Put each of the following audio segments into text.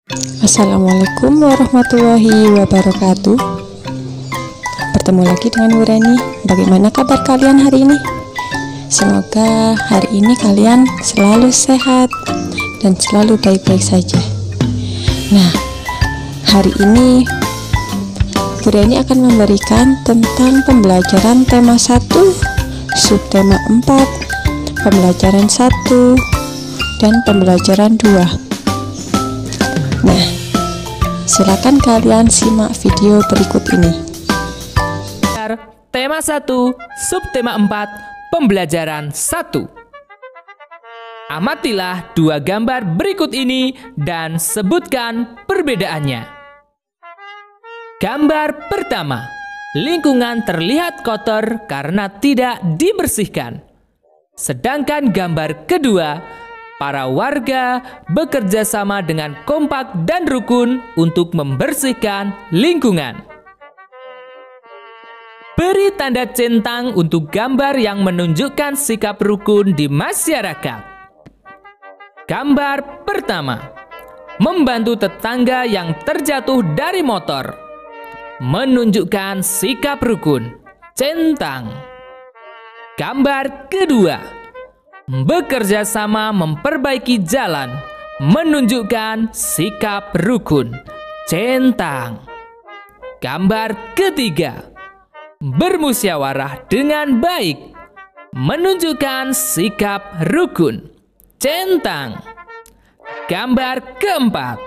Assalamualaikum warahmatullahi wabarakatuh. Bertemu lagi dengan Wureni. Bagaimana kabar kalian hari ini? Semoga hari ini kalian selalu sehat dan selalu baik-baik saja. Nah, hari ini Wureni akan memberikan tentang pembelajaran tema 1, subtema 4, pembelajaran 1, dan pembelajaran 2. Nah, silakan kalian simak video berikut ini. Tema 1, subtema 4, pembelajaran 1. Amatilah dua gambar berikut ini dan sebutkan perbedaannya. Gambar pertama, lingkungan terlihat kotor karena tidak dibersihkan. Sedangkan gambar kedua, para warga bekerja sama dengan kompak dan rukun untuk membersihkan lingkungan. Beri tanda centang untuk gambar yang menunjukkan sikap rukun di masyarakat. Gambar pertama, membantu tetangga yang terjatuh dari motor. Menunjukkan sikap rukun, centang. Gambar kedua, bekerja sama memperbaiki jalan, menunjukkan sikap rukun, centang. Gambar ketiga, bermusyawarah dengan baik, menunjukkan sikap rukun, centang. Gambar keempat,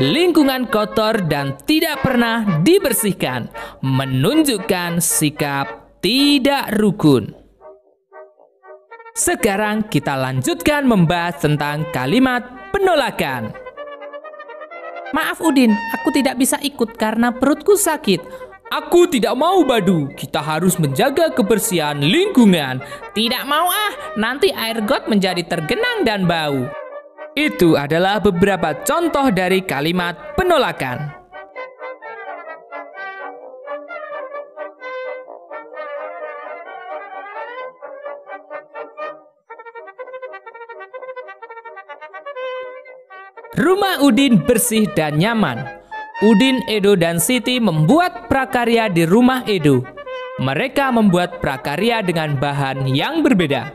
lingkungan kotor dan tidak pernah dibersihkan, menunjukkan sikap tidak rukun. Sekarang kita lanjutkan membahas tentang kalimat penolakan. Maaf Udin, aku tidak bisa ikut karena perutku sakit. Aku tidak mau Badu, kita harus menjaga kebersihan lingkungan. Tidak mau nanti air got menjadi tergenang dan bau. Itu adalah beberapa contoh dari kalimat penolakan. Rumah Udin bersih dan nyaman. Udin, Edo, dan Siti membuat prakarya di rumah Edo. Mereka membuat prakarya dengan bahan yang berbeda.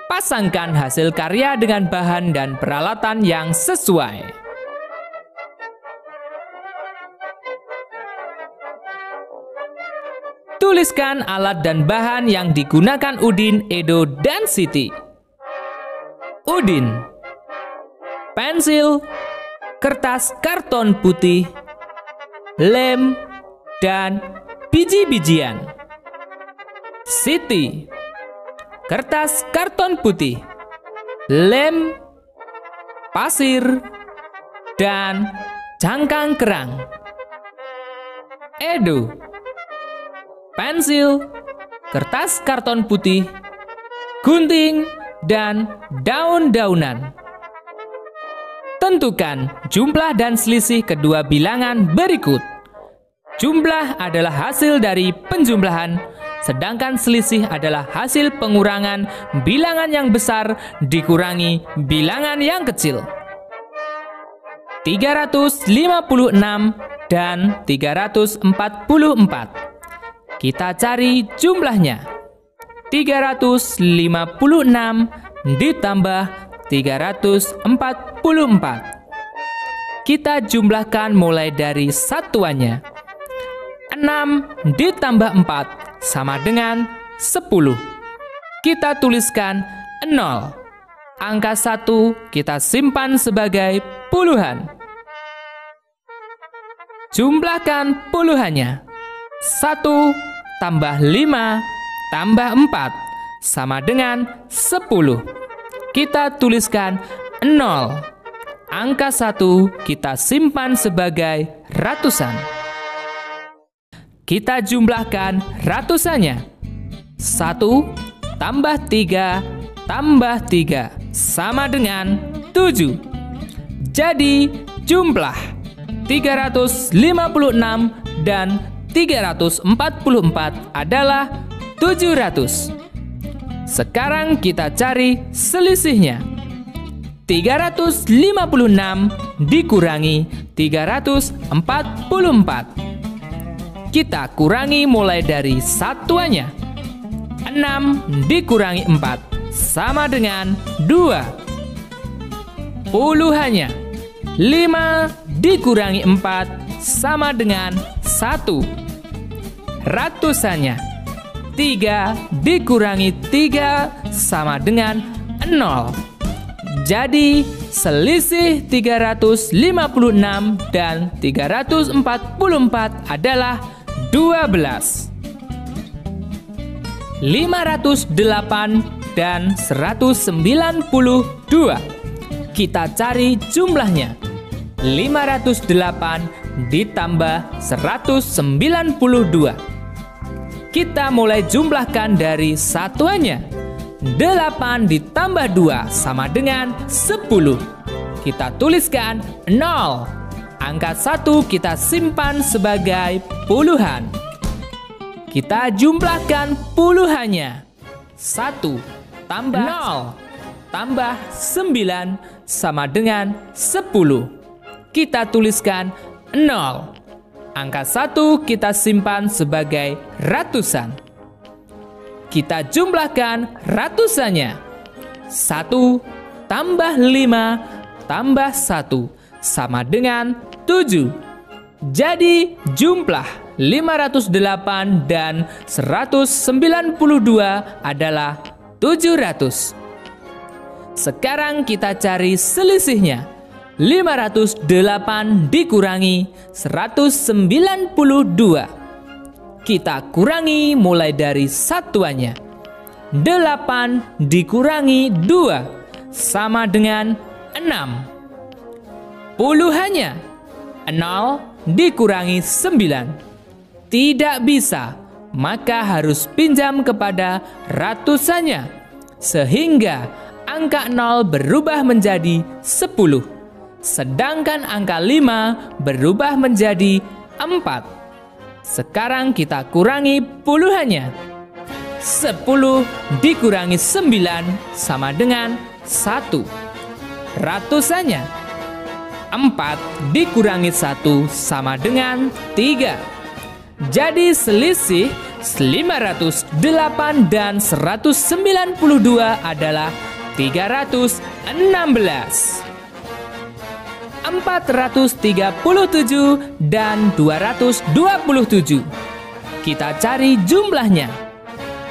Pasangkan hasil karya dengan bahan dan peralatan yang sesuai. Tuliskan alat dan bahan yang digunakan Udin, Edo, dan Siti. Udin, pensil, kertas karton putih, lem, dan biji-bijian. Siti, kertas karton putih, lem, pasir, dan cangkang kerang. Edo, pensil, kertas karton putih, gunting, dan daun-daunan. Tentukan jumlah dan selisih kedua bilangan berikut. Jumlah adalah hasil dari penjumlahan, sedangkan selisih adalah hasil pengurangan bilangan yang besar dikurangi bilangan yang kecil. 356 dan 344. Kita cari jumlahnya. 356 ditambah 344. Kita jumlahkan mulai dari satuannya. 6 ditambah 4 sama dengan 10. Kita tuliskan 0. Angka 1 kita simpan sebagai puluhan. Jumlahkan puluhannya. 1 tambah 5 tambah 4 sama dengan 10. Kita tuliskan 0. Angka 1 kita simpan sebagai ratusan. Kita jumlahkan ratusannya. 1 tambah 3 tambah 3 sama dengan 7. Jadi jumlah 356 dan 344 adalah 700. Sekarang kita cari selisihnya. 356 dikurangi 344. Kita kurangi mulai dari satuannya. 6 dikurangi 4 sama dengan 2. Puluhannya. 5 dikurangi 4 sama dengan 1. Ratusannya. 3 dikurangi 3 sama dengan 0. Jadi selisih 356 dan 344 adalah 12. 508 dan 192. Kita cari jumlahnya. 508 ditambah 192. Kita mulai jumlahkan dari satuannya. 8 ditambah 2 sama dengan 10. Kita tuliskan 0. Angka 1 kita simpan sebagai puluhan. Kita jumlahkan puluhannya. 1 tambah 0 tambah 9 sama dengan 10. Kita tuliskan 0. Angka 1 kita simpan sebagai ratusan. Kita jumlahkan ratusannya. 1 tambah 5 tambah 1 sama dengan 7. Jadi jumlah 508 dan 192 adalah 700. Sekarang kita cari selisihnya. 508 dikurangi 192. Kita kurangi mulai dari satuannya. 8 dikurangi 2 sama dengan 6. Puluhannya. 0 dikurangi 9. Tidak bisa, maka harus pinjam kepada ratusannya. Sehingga angka 0 berubah menjadi 10. Sedangkan angka 5 berubah menjadi 4. Sekarang kita kurangi puluhannya. 10 dikurangi 9 sama dengan 1. Ratusannya. 4 dikurangi 1 sama dengan 3. Jadi selisih 508 dan 192 adalah 316. 437 dan 227. Kita cari jumlahnya.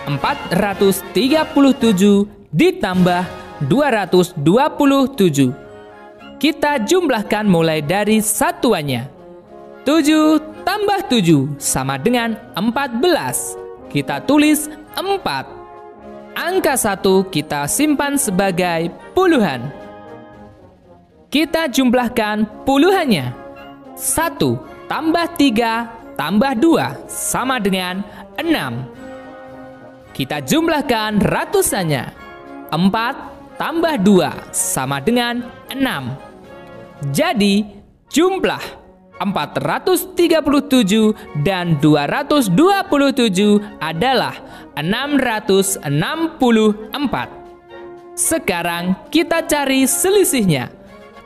437 ditambah 227. Kita jumlahkan mulai dari satuannya. 7 tambah 7 sama dengan 14. Kita tulis 4. Angka 1 kita simpan sebagai puluhan. Kita jumlahkan puluhannya. 1 tambah 3 tambah 2 sama dengan 6. Kita jumlahkan ratusannya. 4 tambah 2 sama dengan 6. Jadi jumlah 437 dan 227 adalah 664. Sekarang kita cari selisihnya.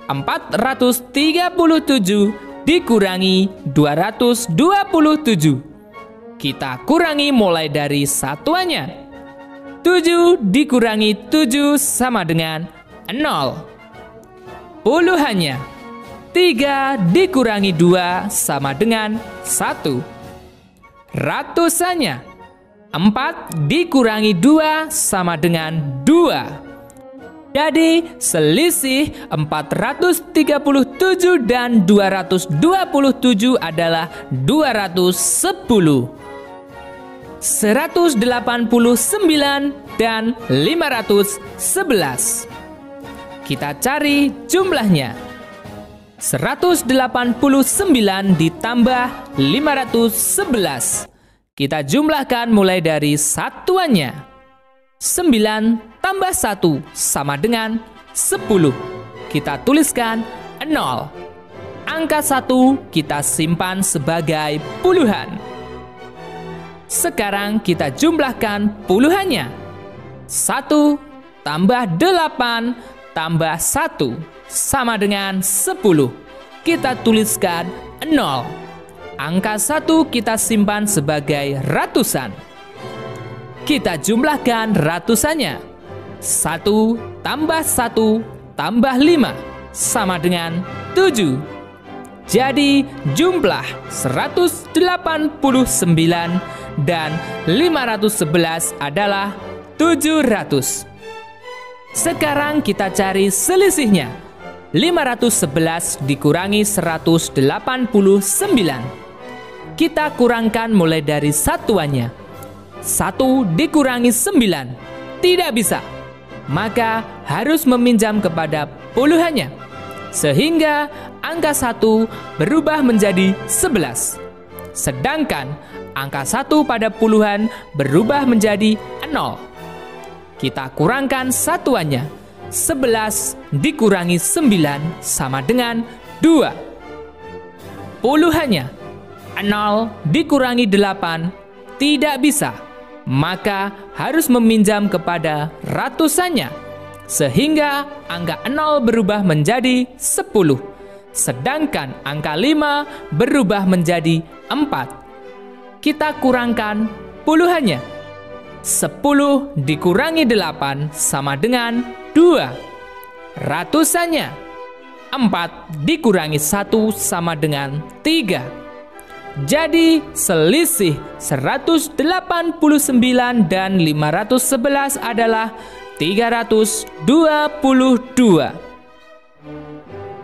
437 dikurangi 227. Kita kurangi mulai dari satuannya. 7 dikurangi 7 sama dengan 0. Puluhannya. 3 dikurangi 2 sama dengan 1. Ratusannya. 4 dikurangi 2 sama dengan 2. Jadi selisih 437 dan 227 adalah 210. 189 dan 511. Kita cari jumlahnya. 189 ditambah 511. Kita jumlahkan mulai dari satuannya. 9 tambah 1 sama dengan 10. Kita tuliskan 0. Angka 1 kita simpan sebagai puluhan. Sekarang kita jumlahkan puluhannya. 1 tambah 8 tambah 1 sama dengan 10. Kita tuliskan 0. Angka 1 kita simpan sebagai ratusan. Kita jumlahkan ratusannya. 1 tambah 1 tambah 5 sama dengan 7. Jadi jumlah 189 dan 511 adalah 700. Sekarang kita cari selisihnya. 511 dikurangi 189. Kita kurangkan mulai dari satuannya. 1 dikurangi 9. Tidak bisa. Maka harus meminjam kepada puluhannya. Sehingga angka 1 berubah menjadi 11. Sedangkan angka 1 pada puluhan berubah menjadi 0. Kita kurangkan satuannya. 11 dikurangi 9 sama dengan 2. Puluhannya 0 dikurangi 8 tidak bisa. Maka harus meminjam kepada ratusannya. Sehingga angka 0 berubah menjadi 10. Sedangkan angka 5 berubah menjadi 4. Kita kurangkan puluhannya. 10 dikurangi 8 sama dengan 2. Ratusannya 4 dikurangi 1 sama dengan 3. Jadi selisih 189 dan 511 adalah 322.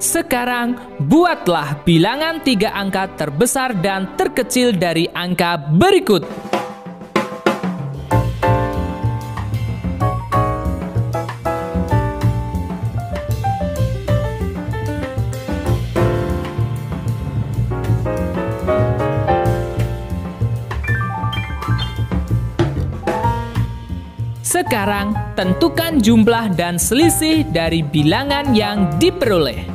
Sekarang buatlah bilangan 3 angka terbesar dan terkecil dari angka berikut. Sekarang tentukan jumlah dan selisih dari bilangan yang diperoleh.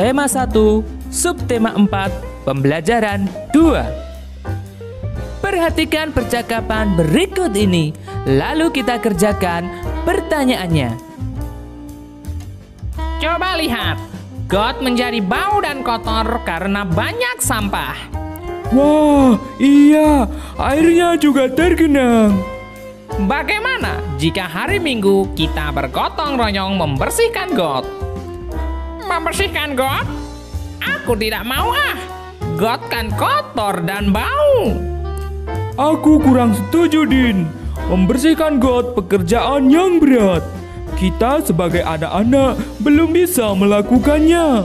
Tema 1, subtema 4, pembelajaran 2. Perhatikan percakapan berikut ini, lalu kita kerjakan pertanyaannya. Coba lihat, got menjadi bau dan kotor karena banyak sampah. Wah, iya, airnya juga tergenang. Bagaimana jika hari Minggu kita bergotong royong membersihkan got? Membersihkan got? Aku tidak mau ah. Got kan kotor dan bau. Aku kurang setuju, Din. Membersihkan got pekerjaan yang berat. Kita sebagai anak-anak belum bisa melakukannya.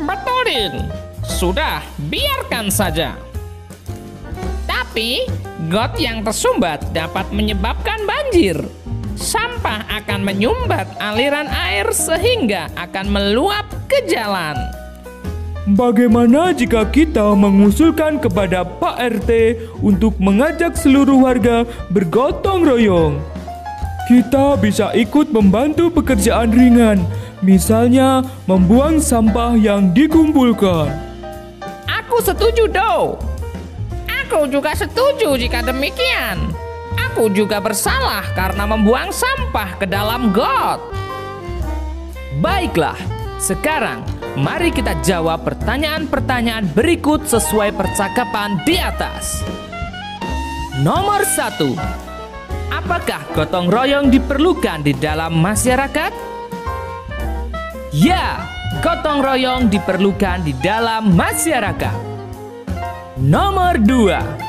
Betul, Din. Sudah, biarkan saja. Tapi, got yang tersumbat dapat menyebabkan banjir. Sampah akan menyumbat aliran air sehingga akan meluap ke jalan. Bagaimana jika kita mengusulkan kepada Pak RT untuk mengajak seluruh warga bergotong royong? Kita bisa ikut membantu pekerjaan ringan, misalnya membuang sampah yang dikumpulkan. Aku setuju, Do. Aku juga setuju jika demikian. Aku juga bersalah karena membuang sampah ke dalam got. Baiklah, sekarang mari kita jawab pertanyaan-pertanyaan berikut sesuai percakapan di atas. Nomor 1. Apakah gotong royong diperlukan di dalam masyarakat? Ya, gotong royong diperlukan di dalam masyarakat. Nomor 2.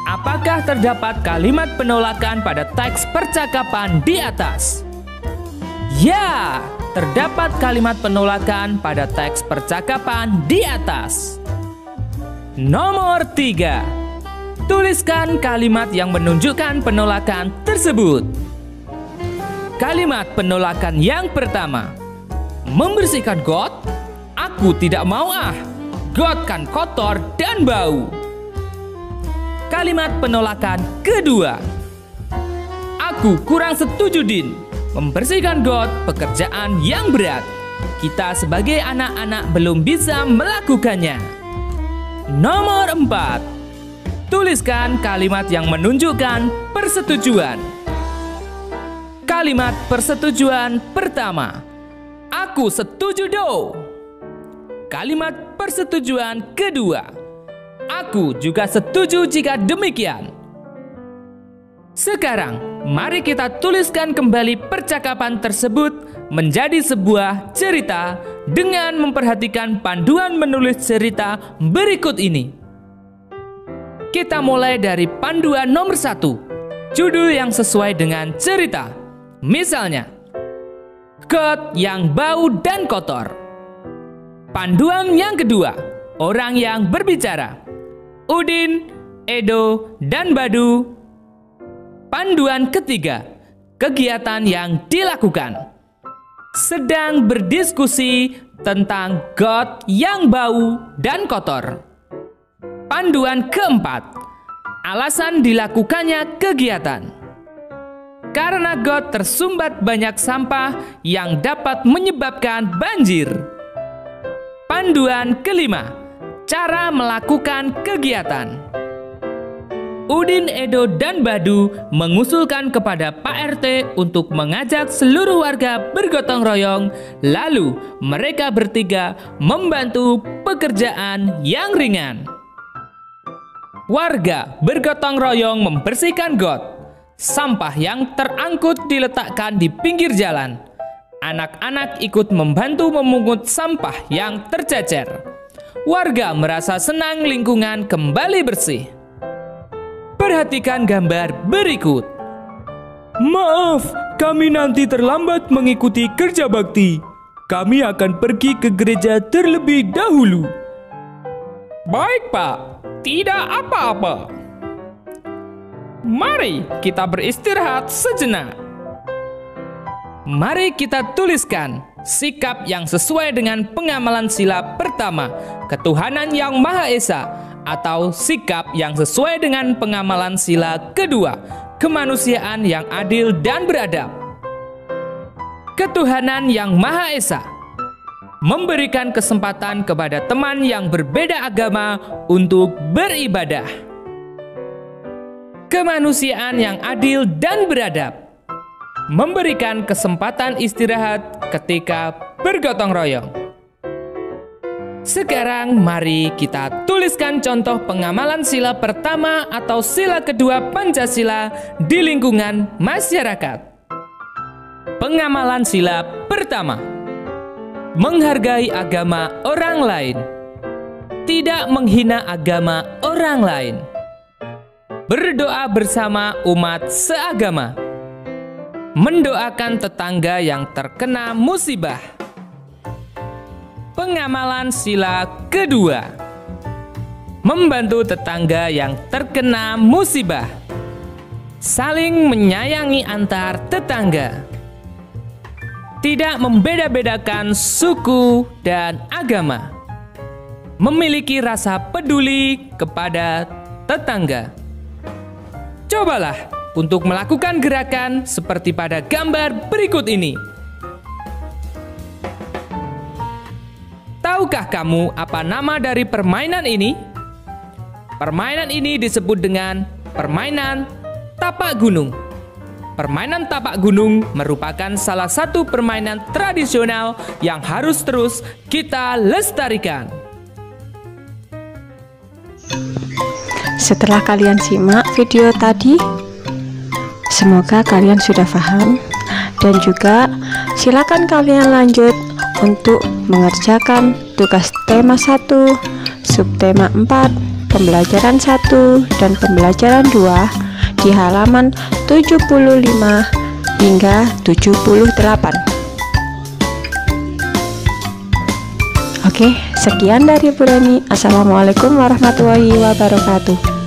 Apakah terdapat kalimat penolakan pada teks percakapan di atas? Ya, terdapat kalimat penolakan pada teks percakapan di atas. Nomor 3. Tuliskan kalimat yang menunjukkan penolakan tersebut. Kalimat penolakan yang pertama. Membersihkan got? Aku tidak mau ah. Got kan kotor dan bau. Kalimat penolakan kedua. Aku kurang setuju, Din. Membersihkan got pekerjaan yang berat. Kita sebagai anak-anak belum bisa melakukannya. Nomor 4. Tuliskan kalimat yang menunjukkan persetujuan. Kalimat persetujuan pertama. Aku setuju do. Kalimat persetujuan kedua. Aku juga setuju jika demikian. Sekarang, mari kita tuliskan kembali percakapan tersebut menjadi sebuah cerita dengan memperhatikan panduan menulis cerita berikut ini. Kita mulai dari panduan nomor 1, judul yang sesuai dengan cerita. Misalnya, got yang bau dan kotor. Panduan yang kedua, orang yang berbicara. Udin, Edo, dan Badu. Panduan ketiga, kegiatan yang dilakukan. Sedang berdiskusi tentang got yang bau dan kotor. Panduan keempat, alasan dilakukannya kegiatan. Karena got tersumbat banyak sampah yang dapat menyebabkan banjir. Panduan kelima, cara melakukan kegiatan. Udin, Edo, dan Badu mengusulkan kepada Pak RT untuk mengajak seluruh warga bergotong royong, lalu mereka bertiga membantu pekerjaan yang ringan. Warga bergotong royong membersihkan got. Sampah yang terangkut diletakkan di pinggir jalan. Anak-anak ikut membantu memungut sampah yang tercecer. Warga merasa senang lingkungan kembali bersih. Perhatikan gambar berikut. Maaf, kami nanti terlambat mengikuti kerja bakti. Kami akan pergi ke gereja terlebih dahulu. Baik, Pak. Tidak apa-apa. Mari kita beristirahat sejenak. Mari kita tuliskan sikap yang sesuai dengan pengamalan sila pertama, ketuhanan yang Maha Esa, atau sikap yang sesuai dengan pengamalan sila kedua, kemanusiaan yang adil dan beradab. Ketuhanan yang Maha Esa memberikan kesempatan kepada teman yang berbeda agama untuk beribadah. Kemanusiaan yang adil dan beradab memberikan kesempatan istirahat ketika bergotong royong. Sekarang mari kita tuliskan contoh pengamalan sila pertama atau sila kedua Pancasila di lingkungan masyarakat. Pengamalan sila pertama. Menghargai agama orang lain. Tidak menghina agama orang lain. Berdoa bersama umat seagama. Mendoakan tetangga yang terkena musibah. Pengamalan sila kedua. Membantu tetangga yang terkena musibah. Saling menyayangi antar tetangga. Tidak membeda-bedakan suku dan agama. Memiliki rasa peduli kepada tetangga. Cobalah untuk melakukan gerakan seperti pada gambar berikut ini. Tahukah kamu apa nama dari permainan ini? Permainan ini disebut dengan permainan tapak gunung. Permainan tapak gunung merupakan salah satu permainan tradisional yang harus terus kita lestarikan. Setelah kalian simak video tadi, semoga kalian sudah paham, dan juga silakan kalian lanjut untuk mengerjakan tugas tema 1, subtema 4, pembelajaran 1 dan pembelajaran 2 di halaman 75 hingga 78. Oke, sekian dari Bu Reni. Assalamualaikum warahmatullahi wabarakatuh.